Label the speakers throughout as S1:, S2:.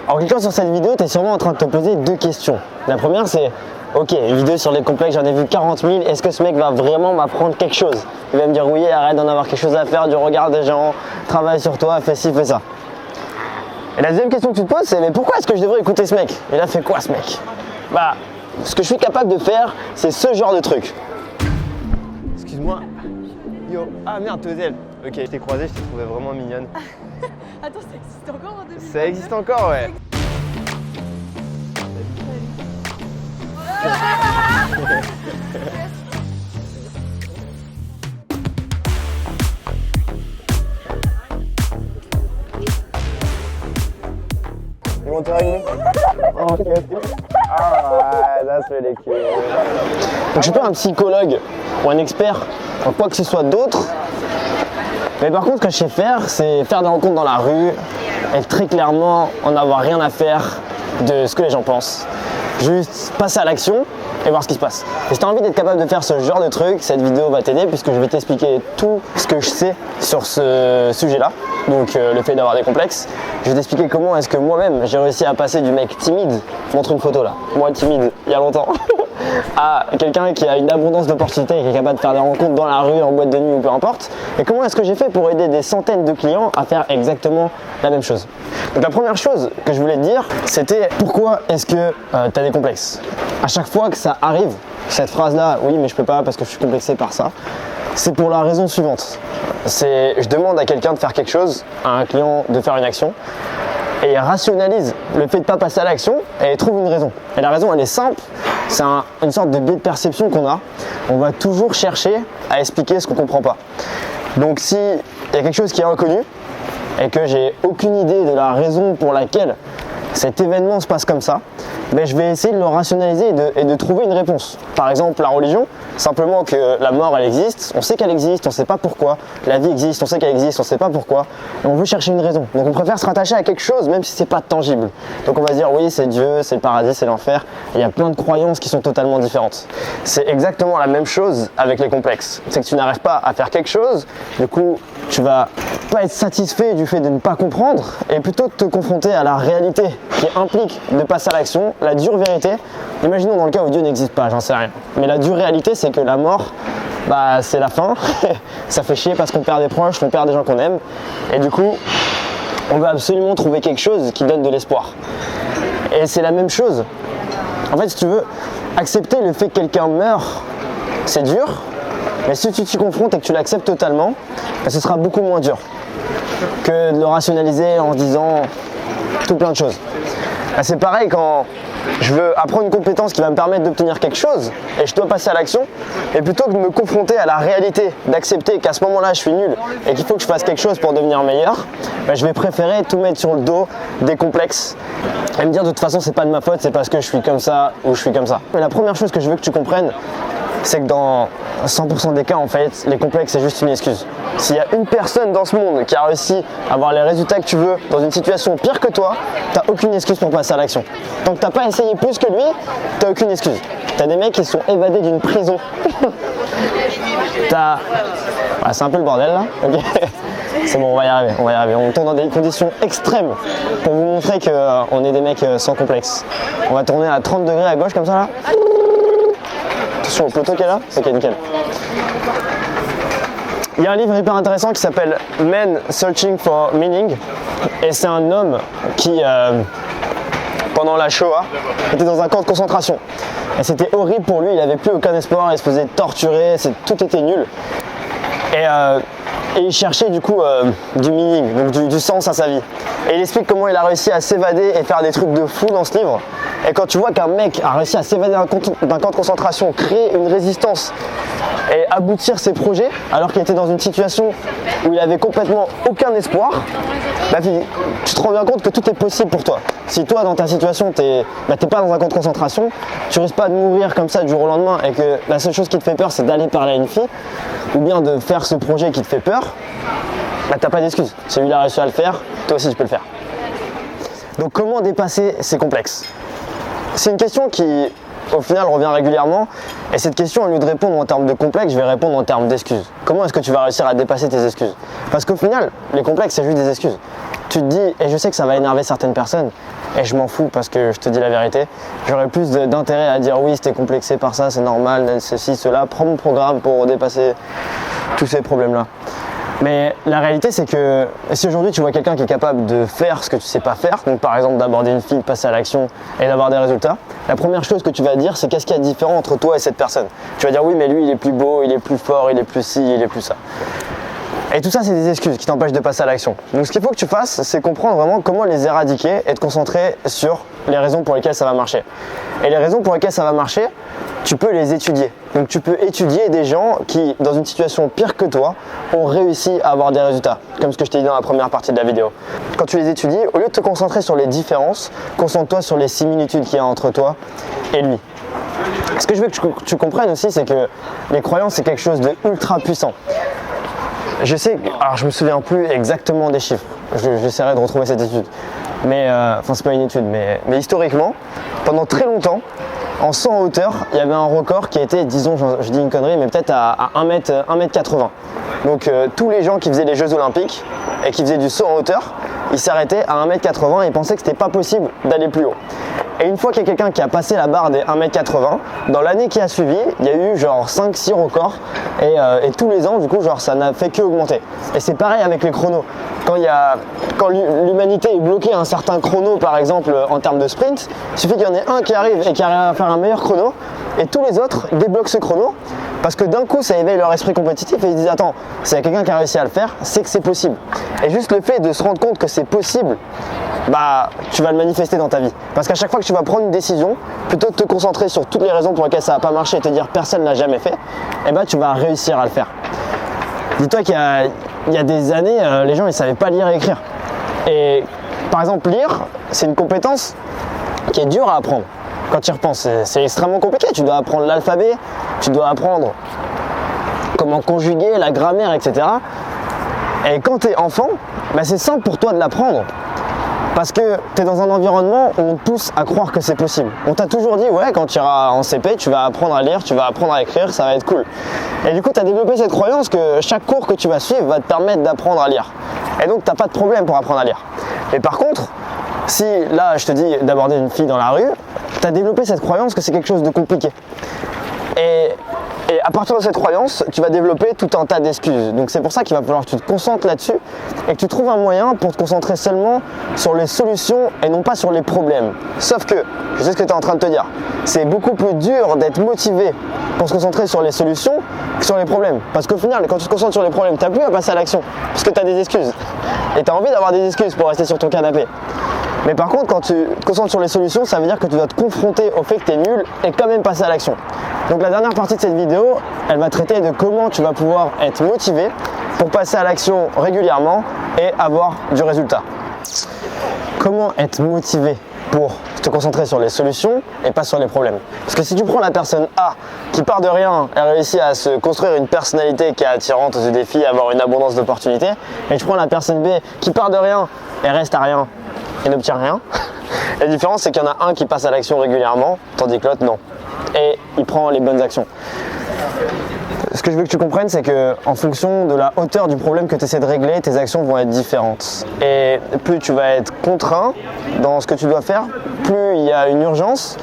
S1: En cliquant sur cette vidéo, tu es sûrement en train de te poser deux questions. La première, c'est ok, une vidéo sur les complexes, j'en ai vu 40 000, est-ce que ce mec va vraiment m'apprendre quelque chose? Il va me dire oui, arrête d'en avoir quelque chose à faire, du regard des gens, travaille sur toi, fais ci, fais ça. Et la deuxième question que tu te poses, c'est mais pourquoi est-ce que je devrais écouter ce mec? Il a fait quoi ce mec? Bah, ce que je suis capable de faire, c'est ce genre de truc. Excuse-moi. Yo, ah merde, t'es Ozelle. Ok, je t'ai croisé, je t'ai trouvé vraiment mignonne.
S2: Attends, ça existe encore en 2020?
S1: Ça existe encore, ouais. You want to hug me? Oh, okay. Alright, that's really cute. Donc je suis pas un psychologue ou un expert en quoi que ce soit d'autre. Mais par contre, ce que je sais faire, c'est faire des rencontres dans la rue et très clairement en avoir rien à faire de ce que les gens pensent. Juste passer à l'action et voir ce qui se passe. Et si tu as envie d'être capable de faire ce genre de truc, cette vidéo va t'aider puisque je vais t'expliquer tout ce que je sais sur ce sujet-là. Donc le fait d'avoir des complexes. Je vais t'expliquer comment est-ce que moi-même j'ai réussi à passer du mec timide, montre une photo là, moi timide il y a longtemps, à quelqu'un qui a une abondance d'opportunités et qui est capable de faire des rencontres dans la rue, en boîte de nuit ou peu importe. Et comment est-ce que j'ai fait pour aider des centaines de clients à faire exactement la même chose. Donc la première chose que je voulais te dire, c'était pourquoi est-ce que tu as des complexes. À chaque fois que ça arrive, cette phrase-là, oui mais je peux pas parce que je suis complexé par ça, c'est pour la raison suivante. C'est je demande à quelqu'un de faire quelque chose, à un client de faire une action, et il rationalise le fait de ne pas passer à l'action et il trouve une raison. Et la raison elle est simple, c'est une sorte de biais de perception qu'on a. On va toujours chercher à expliquer ce qu'on ne comprend pas. Donc si il y a quelque chose qui est inconnu et que j'ai aucune idée de la raison pour laquelle cet événement se passe comme ça, ben je vais essayer de le rationaliser et de trouver une réponse. Par exemple, la religion, simplement que la mort elle existe, on sait qu'elle existe, on ne sait pas pourquoi. La vie existe, on sait qu'elle existe, on ne sait pas pourquoi. Et on veut chercher une raison. Donc on préfère se rattacher à quelque chose même si c'est pas tangible. Donc on va se dire oui c'est Dieu, c'est le paradis, c'est l'enfer. Il y a plein de croyances qui sont totalement différentes. C'est exactement la même chose avec les complexes. C'est que tu n'arrives pas à faire quelque chose, du coup tu vas pas être satisfait du fait de ne pas comprendre et plutôt te confronter à la réalité qui implique de passer à l'action, la dure vérité. Imaginons dans le cas où Dieu n'existe pas, j'en sais rien. Mais la dure réalité, c'est que la mort, bah, c'est la fin. Ça fait chier parce qu'on perd des proches, on perd des gens qu'on aime. Et du coup, on veut absolument trouver quelque chose qui donne de l'espoir. Et c'est la même chose. En fait, si tu veux, accepter le fait que quelqu'un meurt, c'est dur. Mais si tu t'y confrontes et que tu l'acceptes totalement, bah, ce sera beaucoup moins dur que de le rationaliser en se disant tout plein de choses. Bah, c'est pareil quand je veux apprendre une compétence qui va me permettre d'obtenir quelque chose et je dois passer à l'action, et plutôt que de me confronter à la réalité, d'accepter qu'à ce moment-là je suis nul et qu'il faut que je fasse quelque chose pour devenir meilleur, bah, je vais préférer tout mettre sur le dos des complexes et me dire de toute façon c'est pas de ma faute, c'est parce que je suis comme ça ou je suis comme ça. Mais la première chose que je veux que tu comprennes, c'est que dans 100% des cas, en fait, les complexes, c'est juste une excuse. S'il y a une personne dans ce monde qui a réussi à avoir les résultats que tu veux dans une situation pire que toi, t'as aucune excuse pour passer à l'action. Tant que t'as pas essayé plus que lui, t'as aucune excuse. T'as des mecs qui sont évadés d'une prison. Ah, c'est un peu le bordel là. Okay. C'est bon, on va y arriver, on va y arriver. On tourne dans des conditions extrêmes pour vous montrer qu'on est des mecs sans complexe. On va tourner à 30 degrés à gauche comme ça là. Attention au poteau qui est là. Ok, nickel. Il y a un livre hyper intéressant qui s'appelle Men Searching for Meaning. Et c'est un homme qui, pendant la Shoah, était dans un camp de concentration. Et c'était horrible pour lui, il n'avait plus aucun espoir, il se faisait torturer, tout était nul. Et il cherchait du coup du meaning, donc du sens à sa vie. Et il explique comment il a réussi à s'évader et faire des trucs de fou dans ce livre. Et quand tu vois qu'un mec a réussi à s'évader d'un camp de concentration, créer une résistance et aboutir ses projets, alors qu'il était dans une situation où il avait complètement aucun espoir, bah, tu te rends bien compte que tout est possible pour toi. Si toi dans ta situation t'es pas dans un camp de concentration, tu risques pas de mourir comme ça du jour au lendemain et que la seule chose qui te fait peur c'est d'aller parler à une fille ou bien de faire ce projet qui te fait peur, bah t'as pas d'excuse. Si lui il a réussi à le faire, toi aussi tu peux le faire. Donc comment dépasser ces complexes? C'est une question qui au final revient régulièrement et cette question au lieu de répondre en termes de complexes, je vais répondre en termes d'excuses. Comment est-ce que tu vas réussir à dépasser tes excuses? Parce qu'au final les complexes c'est juste des excuses. Tu te dis, et je sais que ça va énerver certaines personnes, et je m'en fous parce que je te dis la vérité. J'aurais plus d'intérêt à dire oui, c'était complexé par ça, c'est normal, ceci, cela. Prends mon programme pour dépasser tous ces problèmes-là. Mais la réalité, c'est que si aujourd'hui tu vois quelqu'un qui est capable de faire ce que tu sais pas faire, donc par exemple d'aborder une fille, de passer à l'action et d'avoir des résultats, la première chose que tu vas dire, c'est qu'est-ce qu'il y a de différent entre toi et cette personne. Tu vas dire oui, mais lui il est plus beau, il est plus fort, il est plus ci, il est plus ça. Et tout ça, c'est des excuses qui t'empêchent de passer à l'action. Donc ce qu'il faut que tu fasses, c'est comprendre vraiment comment les éradiquer et te concentrer sur les raisons pour lesquelles ça va marcher. Et les raisons pour lesquelles ça va marcher, tu peux les étudier. Donc tu peux étudier des gens qui, dans une situation pire que toi, ont réussi à avoir des résultats, comme ce que je t'ai dit dans la première partie de la vidéo. Quand tu les étudies, au lieu de te concentrer sur les différences, concentre-toi sur les similitudes qu'il y a entre toi et lui. Ce que je veux que tu comprennes aussi, c'est que les croyances, c'est quelque chose de ultra puissant. Je sais, alors je me souviens plus exactement des chiffres, j'essaierai de retrouver cette étude, mais enfin c'est pas une étude, mais historiquement, pendant très longtemps, en saut en hauteur, il y avait un record qui était, disons, je dis une connerie, mais peut-être à 1m80. Donc tous les gens qui faisaient les Jeux Olympiques et qui faisaient du saut en hauteur, ils s'arrêtaient à 1m80 et ils pensaient que c'était pas possible d'aller plus haut. Et une fois qu'il y a quelqu'un qui a passé la barre des 1m80, dans l'année qui a suivi, il y a eu genre 5-6 records et tous les ans, du coup, genre ça n'a fait que augmenter. Et c'est pareil avec les chronos. Quand l'humanité est bloquée à un certain chrono, par exemple en termes de sprint, il suffit qu'il y en ait un qui arrive et qui arrive à faire un meilleur chrono et tous les autres débloquent ce chrono parce que d'un coup ça éveille leur esprit compétitif et ils disent attends, s'il y a quelqu'un qui a réussi à le faire, c'est que c'est possible. Et juste le fait de se rendre compte que c'est possible, bah tu vas le manifester dans ta vie. Parce qu'à chaque fois que tu vas prendre une décision, plutôt que de te concentrer sur toutes les raisons pour lesquelles ça va pas marcher et te dire personne l'a jamais fait, et bah tu vas réussir à le faire. Dis-toi qu'il y a des années, les gens ils savaient pas lire et écrire. Et par exemple lire, c'est une compétence qui est dure à apprendre. Quand tu y repenses, c'est extrêmement compliqué. Tu dois apprendre l'alphabet, tu dois apprendre comment conjuguer, la grammaire, etc. Et quand tu es enfant, bah c'est simple pour toi de l'apprendre. Parce que tu es dans un environnement où on te pousse à croire que c'est possible. On t'a toujours dit, ouais, quand tu iras en CP, tu vas apprendre à lire, tu vas apprendre à écrire, ça va être cool. Et du coup, tu as développé cette croyance que chaque cours que tu vas suivre va te permettre d'apprendre à lire. Et donc, tu n'as pas de problème pour apprendre à lire. Mais par contre, si là, je te dis d'aborder une fille dans la rue, tu as développé cette croyance que c'est quelque chose de compliqué. Et à partir de cette croyance, tu vas développer tout un tas d'excuses. Donc c'est pour ça qu'il va falloir que tu te concentres là-dessus et que tu trouves un moyen pour te concentrer seulement sur les solutions et non pas sur les problèmes. Sauf que, je sais ce que tu es en train de te dire, c'est beaucoup plus dur d'être motivé pour se concentrer sur les solutions que sur les problèmes. Parce qu'au final, quand tu te concentres sur les problèmes, tu n'as plus à passer à l'action parce que tu as des excuses. Et tu as envie d'avoir des excuses pour rester sur ton canapé. Mais par contre, quand tu te concentres sur les solutions, ça veut dire que tu dois te confronter au fait que tu es nul et quand même passer à l'action. Donc la dernière partie de cette vidéo, elle va traiter de comment tu vas pouvoir être motivé pour passer à l'action régulièrement et avoir du résultat. Comment être motivé pour te concentrer sur les solutions et pas sur les problèmes. Parce que si tu prends la personne A qui part de rien et réussit à se construire une personnalité qui est attirante aux yeux des filles, avoir une abondance d'opportunités, et tu prends la personne B qui part de rien et reste à rien et n'obtient rien, la différence c'est qu'il y en a un qui passe à l'action régulièrement, tandis que l'autre non. Et il prend les bonnes actions. Ce que je veux que tu comprennes, c'est que en fonction de la hauteur du problème que tu essaies de régler, tes actions vont être différentes. Et plus tu vas être contraint dans ce que tu dois faire, plus il y a une urgence,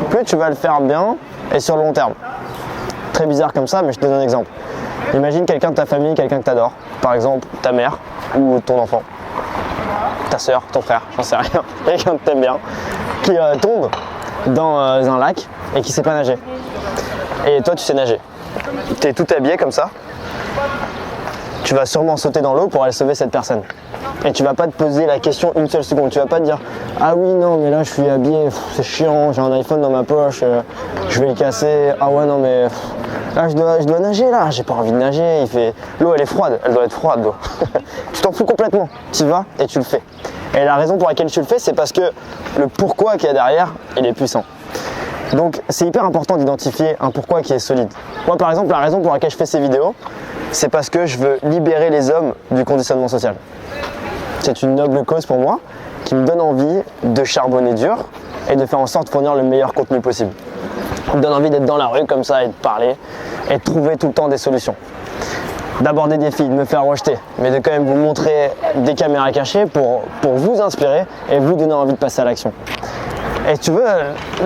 S1: plus tu vas le faire bien et sur le long terme. Très bizarre comme ça, mais je te donne un exemple. Imagine quelqu'un de ta famille, quelqu'un que tu adores, par exemple ta mère ou ton enfant, ta soeur, ton frère, j'en sais rien, quelqu'un que tu aimes bien, qui tombe dans un lac et qui ne sait pas nager. Et toi tu sais nager. Tu es tout habillé comme ça, tu vas sûrement sauter dans l'eau pour aller sauver cette personne. Et tu vas pas te poser la question une seule seconde, tu vas pas te dire ah oui non mais là je suis habillé, c'est chiant, j'ai un iPhone dans ma poche, je vais le casser, ah ouais non mais là je dois nager là, j'ai pas envie de nager, l'eau elle est froide, elle doit être froide l'eau. Tu t'en fous complètement, tu y vas et tu le fais. Et la raison pour laquelle tu le fais, c'est parce que le pourquoi qu'il y a derrière, il est puissant. Donc c'est hyper important d'identifier un pourquoi qui est solide. Moi par exemple, la raison pour laquelle je fais ces vidéos, c'est parce que je veux libérer les hommes du conditionnement social. C'est une noble cause pour moi qui me donne envie de charbonner dur et de faire en sorte de fournir le meilleur contenu possible. Ça me donne envie d'être dans la rue comme ça et de parler et de trouver tout le temps des solutions. d'aborder des filles, de me faire rejeter, mais de quand même vous montrer des caméras cachées pour vous inspirer et vous donner envie de passer à l'action. Et si tu veux,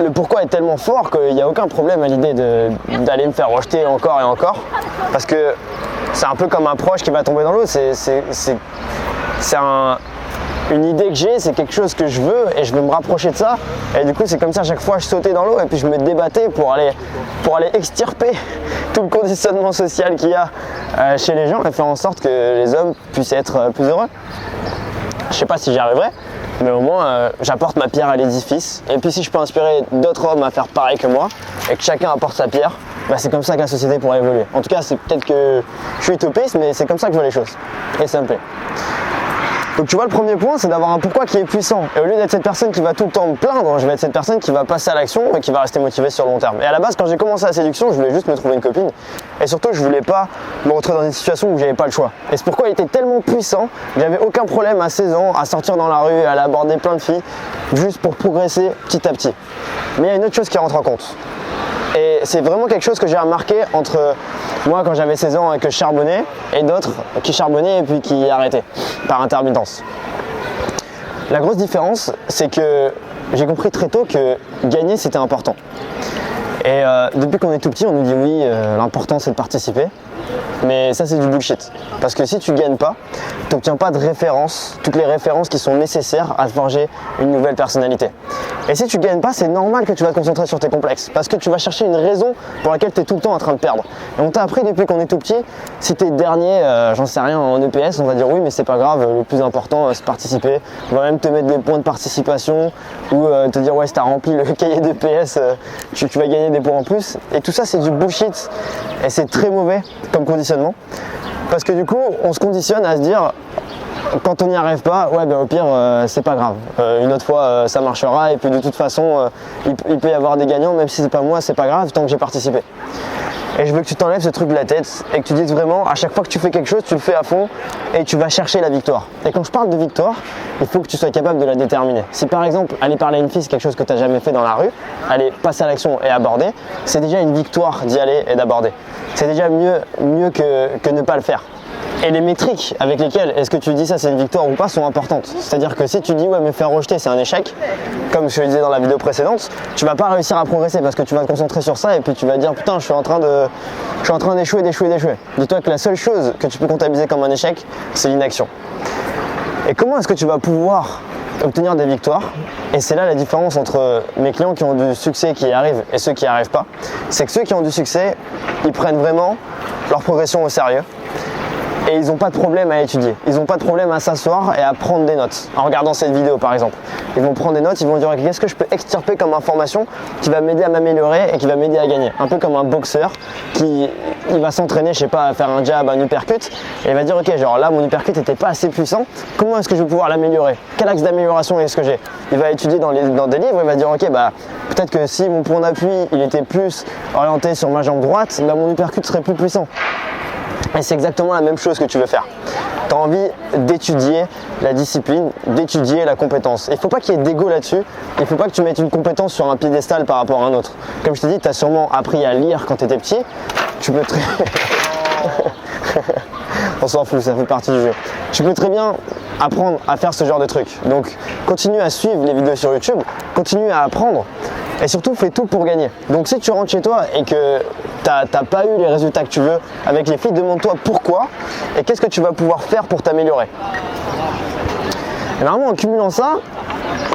S1: le pourquoi est tellement fort qu'il n'y a aucun problème à l'idée d'aller me faire rejeter encore et encore, parce que c'est un peu comme un proche qui va tomber dans l'eau, c'est une idée que j'ai, c'est quelque chose que je veux et je veux me rapprocher de ça. Et du coup, c'est comme ça, à chaque fois, je sautais dans l'eau et puis je me débattais pour aller extirper tout le conditionnement social qu'il y a chez les gens et faire en sorte que les hommes puissent être plus heureux. Je sais pas si j'y arriverai, mais au moins j'apporte ma pierre à l'édifice. Et puis si je peux inspirer d'autres hommes à faire pareil que moi et que chacun apporte sa pierre, bah, c'est comme ça que la société pourra évoluer. En tout cas, c'est peut-être que je suis utopiste, mais c'est comme ça que je vois les choses. Et ça me plaît. Donc tu vois, le premier point, c'est d'avoir un pourquoi qui est puissant. Et au lieu d'être cette personne qui va tout le temps me plaindre, je vais être cette personne qui va passer à l'action et qui va rester motivée sur le long terme. Et à la base, quand j'ai commencé la séduction, je voulais juste me trouver une copine. Et surtout, je voulais pas me retrouver dans une situation où j'avais pas le choix. Et c'est pourquoi il était tellement puissant que j'avais aucun problème à 16 ans à sortir dans la rue, à aller aborder plein de filles, juste pour progresser petit à petit. Mais il y a une autre chose qui rentre en compte. Et c'est vraiment quelque chose que j'ai remarqué entre moi quand j'avais 16 ans et que je charbonnais et d'autres qui charbonnaient et puis qui arrêtaient par intermittence. La grosse différence, c'est que j'ai compris très tôt que gagner c'était important. Et depuis qu'on est tout petit, on nous dit oui, l'important c'est de participer. Mais ça c'est du bullshit. Parce que si tu gagnes pas, tu n'obtiens pas de références, toutes les références qui sont nécessaires à forger une nouvelle personnalité. Et si tu gagnes pas, c'est normal que tu vas te concentrer sur tes complexes. Parce que tu vas chercher une raison pour laquelle tu es tout le temps en train de perdre. Et on t'a appris depuis qu'on est tout petit, si tu es dernier, j'en sais rien, en EPS, on va dire oui mais c'est pas grave, le plus important c'est de participer. On va même te mettre des points de participation ou te dire ouais si tu as rempli le cahier d'EPS, tu vas gagner des points en plus. Et tout ça c'est du bullshit et c'est très mauvais comme conditionnement. Parce que du coup on se conditionne à se dire quand on n'y arrive pas, ouais ben au pire c'est pas grave, une autre fois ça marchera et puis de toute façon il peut y avoir des gagnants, même si c'est pas moi c'est pas grave tant que j'ai participé. Et je veux que tu t'enlèves ce truc de la tête et que tu dises vraiment à chaque fois que tu fais quelque chose tu le fais à fond et tu vas chercher la victoire. Et quand je parle de victoire, il faut que tu sois capable de la déterminer. Si par exemple aller parler à une fille c'est quelque chose que tu n'as jamais fait dans la rue, aller passer à l'action et aborder, c'est déjà une victoire d'y aller et d'aborder. C'est déjà mieux que ne pas le faire. Et les métriques avec lesquelles est-ce que tu dis ça c'est une victoire ou pas sont importantes. C'est-à-dire que si tu dis ouais me faire rejeter c'est un échec, comme je le disais dans la vidéo précédente, tu vas pas réussir à progresser parce que tu vas te concentrer sur ça et puis tu vas dire putain je suis en train d'échouer. Dis-toi que la seule chose que tu peux comptabiliser comme un échec, c'est l'inaction. Et comment est-ce que tu vas pouvoir obtenir des victoires? Et c'est là la différence entre mes clients qui ont du succès qui y arrivent et ceux qui n'y arrivent pas. C'est que ceux qui ont du succès, ils prennent vraiment leur progression au sérieux. Et ils n'ont pas de problème à étudier, ils n'ont pas de problème à s'asseoir et à prendre des notes. En regardant cette vidéo par exemple, ils vont prendre des notes, ils vont dire qu'est-ce que je peux extirper comme information qui va m'aider à m'améliorer et qui va m'aider à gagner. Un peu comme un boxeur qui va s'entraîner, je sais pas, à faire un jab, un uppercut et il va dire ok genre là mon uppercut n'était pas assez puissant, comment est-ce que je vais pouvoir l'améliorer? Quel axe d'amélioration est-ce que j'ai? Il va étudier dans des livres, il va dire ok bah peut-être que si mon point d'appui il était plus orienté sur ma jambe droite, bah, mon uppercut serait plus puissant. Et c'est exactement la même chose que tu veux faire. Tu as envie d'étudier la discipline, d'étudier la compétence. Il ne faut pas qu'il y ait d'ego là-dessus. Il ne faut pas que tu mettes une compétence sur un piédestal par rapport à un autre. Comme je t'ai dit, tu as sûrement appris à lire quand tu étais petit. Tu peux très... On s'en fout, ça fait partie du jeu. Tu peux très bien apprendre à faire ce genre de trucs. Donc continue à suivre les vidéos sur YouTube, continue à apprendre. Et surtout, fais tout pour gagner. Donc si tu rentres chez toi et que tu n'as pas eu les résultats que tu veux avec les filles, demande-toi pourquoi et qu'est-ce que tu vas pouvoir faire pour t'améliorer. Et normalement, en cumulant ça,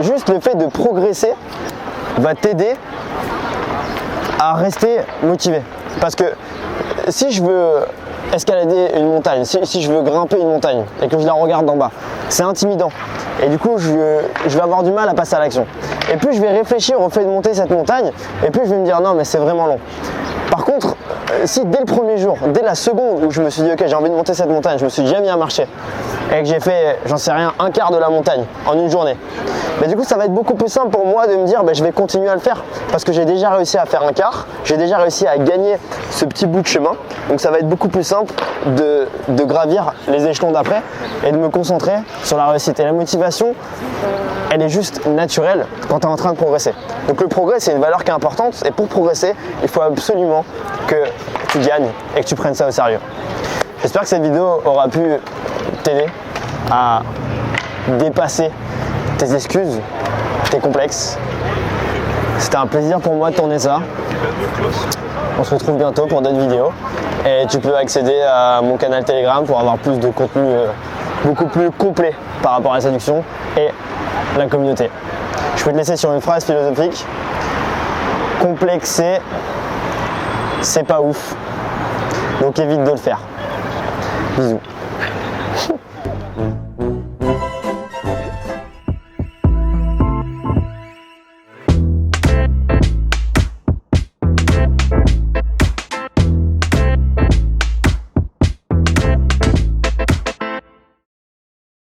S1: juste le fait de progresser va t'aider à rester motivé. Parce que si je veux escalader une montagne, si je veux grimper une montagne et que je la regarde d'en bas, c'est intimidant. Et du coup, je vais avoir du mal à passer à l'action. Et plus je vais réfléchir au fait de monter cette montagne, et plus je vais me dire non mais c'est vraiment long. Par contre, si dès le premier jour, dès la seconde où je me suis dit ok j'ai envie de monter cette montagne, je me suis déjà mis à marcher et que j'ai fait, j'en sais rien, un quart de la montagne en une journée, mais du coup ça va être beaucoup plus simple pour moi de me dire je vais continuer à le faire parce que j'ai déjà réussi à faire un quart, j'ai déjà réussi à gagner ce petit bout de chemin, donc ça va être beaucoup plus simple de gravir les échelons d'après et de me concentrer sur la réussite. Et la motivation, elle est juste naturelle quand tu es en train de progresser. Donc le progrès c'est une valeur qui est importante et pour progresser il faut absolument que tu gagnes et que tu prennes ça au sérieux. J'espère que cette vidéo aura pu t'aider à dépasser tes excuses, tes complexes. C'était un plaisir pour moi de tourner ça. On se retrouve bientôt pour d'autres vidéos. Et tu peux accéder à mon canal Telegram pour avoir plus de contenu beaucoup plus complet par rapport à la séduction et la communauté. Je peux te laisser sur une phrase philosophique. Complexer, c'est pas ouf. Donc évite de le faire. Bisous.